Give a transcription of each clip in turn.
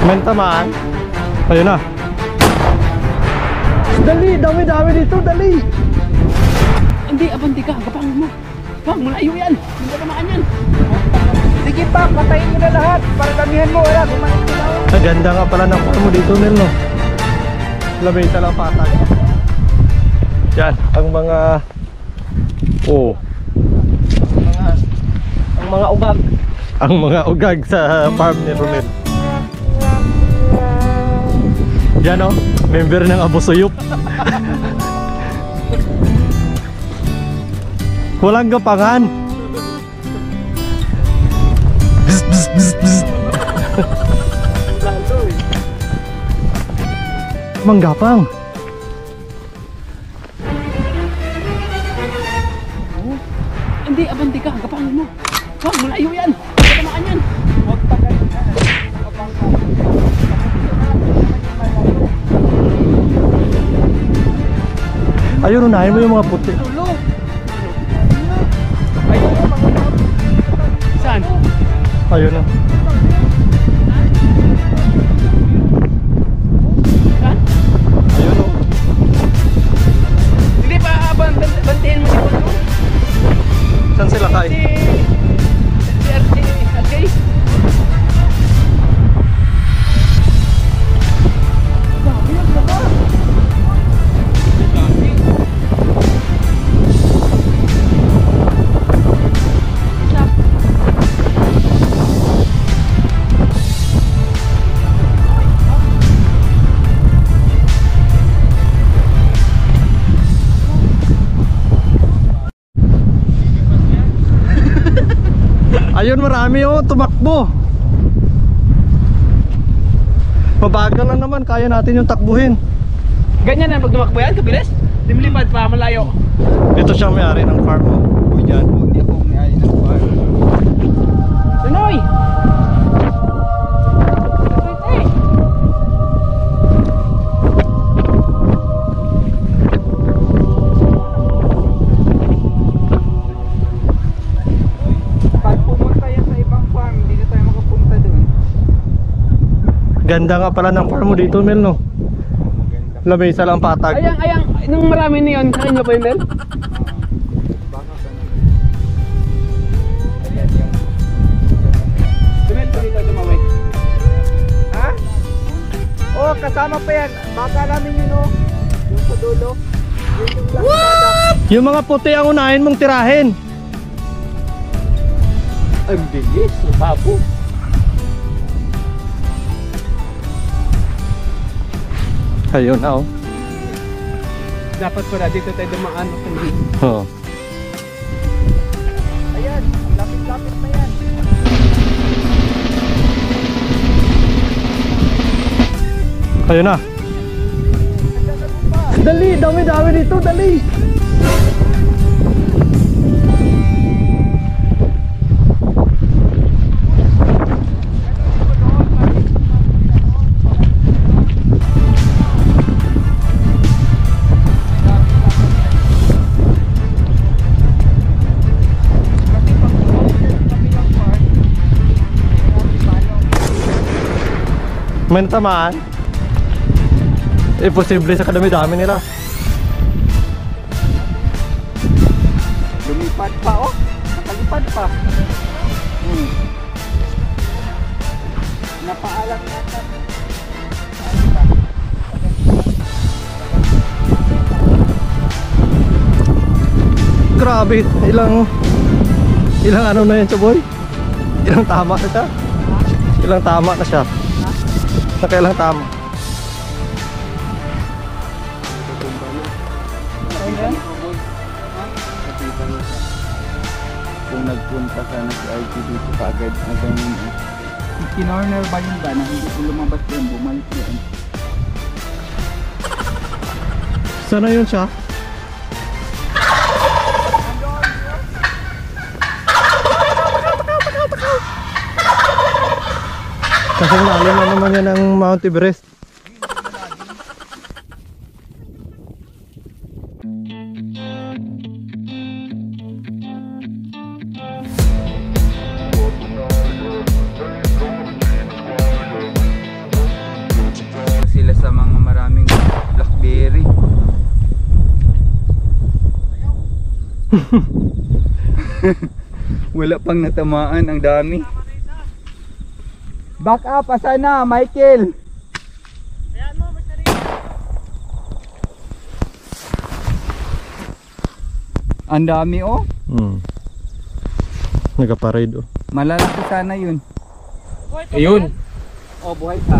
May tamaan. Ayun na. Dali, dami-dami dito, dali. Hindi, abanti ka, gapangan mo. Bang, malayo yan. Hindi ka tamaan yan. Sige pa, patayin mo na lahat para damihan mo. Wala, kumain ko lang. Ang ganda nga pala ng farm mo dito, Nel, no? Labay talang patag. Yan, ang mga... Oh. Ang mga ugag. Ang mga ugag sa farm ni Ronel. Yan, oh. Member ng Abu Suyup. Walang gapangan. Bzz, bzz, bzz, bzz. Manggapang. Hindi, abanti ka, gapangan mo. Bang, malayo yan. Hindi ka tamaan yan. Huwag tagalin na. Ayun, unahin mo yung mga puti. Tulog. Ayun yung mga Saan? Ayun na. Saan? Ayun, oh. Hindi pa, bantihin mo si Kundo. Saan sila kay? Si RJ. Dami ang gaba. Ayun, marami, oh, tumakbo. Mabagal lang naman, kaya natin yung takbuhin. Ganyan na, pag tumakbo yan, kabilis. Dimlipad pa, malayo. Dito siya may-ari ng farm, oh. O yan. Hindi ako may ng farm. Tunoy! Pag pumunta yan sa ibang farm, hindi na tayo makapunta dun. Ganda nga pala ng farm mo dito, Mel, no? Lamesa lang patag. Ayang, nung marami na yun, sa inyo pa yun, Mel? Baka ganun. Ayan yung... Dumel, dito tumaway. Ha? Oh, kasama pa yan. Baka namin yun, oh. Yung sa dulo. Yun yung langgada. Yung mga puti ang unahin mong tirahin. Ang bilis, babo. Ayun na, oh. Dapat pala dito tayo dumaan. Oh. Ayan, ang lapit-lapit na yan. Ayun na. Dali, dami-dami dito, dali. May tamaan. Posible sa kadami-dami nila. Lumipad pa, oh. Nakalipad pa. Napaalam natin. Grabe, ilang ano na yan, Choboy? Ilang tama na siya? Ilang tama na siya? Nakailang tama? Kung nagpunta sana si RT dito kaagad na ganyan, kinorner ba yung ba na hindi ko lumabas yun, bumalik yun. Sana yun siya? Kasi lalim na naman yan ng Mount Everest. sa mga maraming blackberry. Wala pang natamaan, ang dami. Back up, asa na, Michael? Ang dami oh. Nagaparade oh. Malalaki sana yun. Ayun. Oh, buhay pa.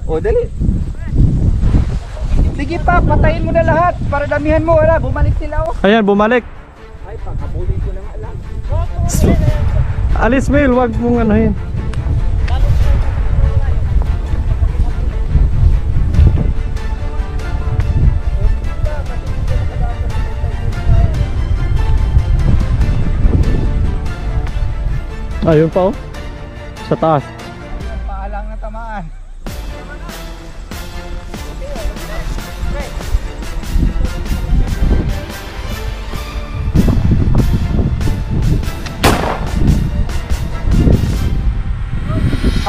Oh, dali. Sige pa, patayin mo na lahat para damihan mo. Wala, bumalik sila oh. Ayan, bumalik. Ay, pagkabulin ko na nga lang. Alis Mel, wag mong anuhin. Ayun pa oh. Sa taas. Paalang na tamaan.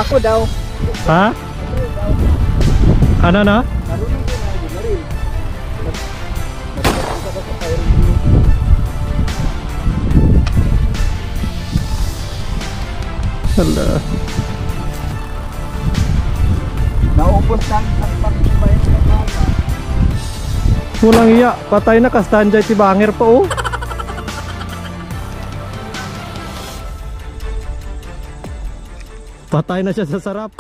Ako daw. Ha? Ano na? Marunong ko na bumaril. Hala. Naupos na ang pagbayan ng mga. Walang iya. Patay na ka. Standby ti banger pa oh. Patay na siya sa sarap.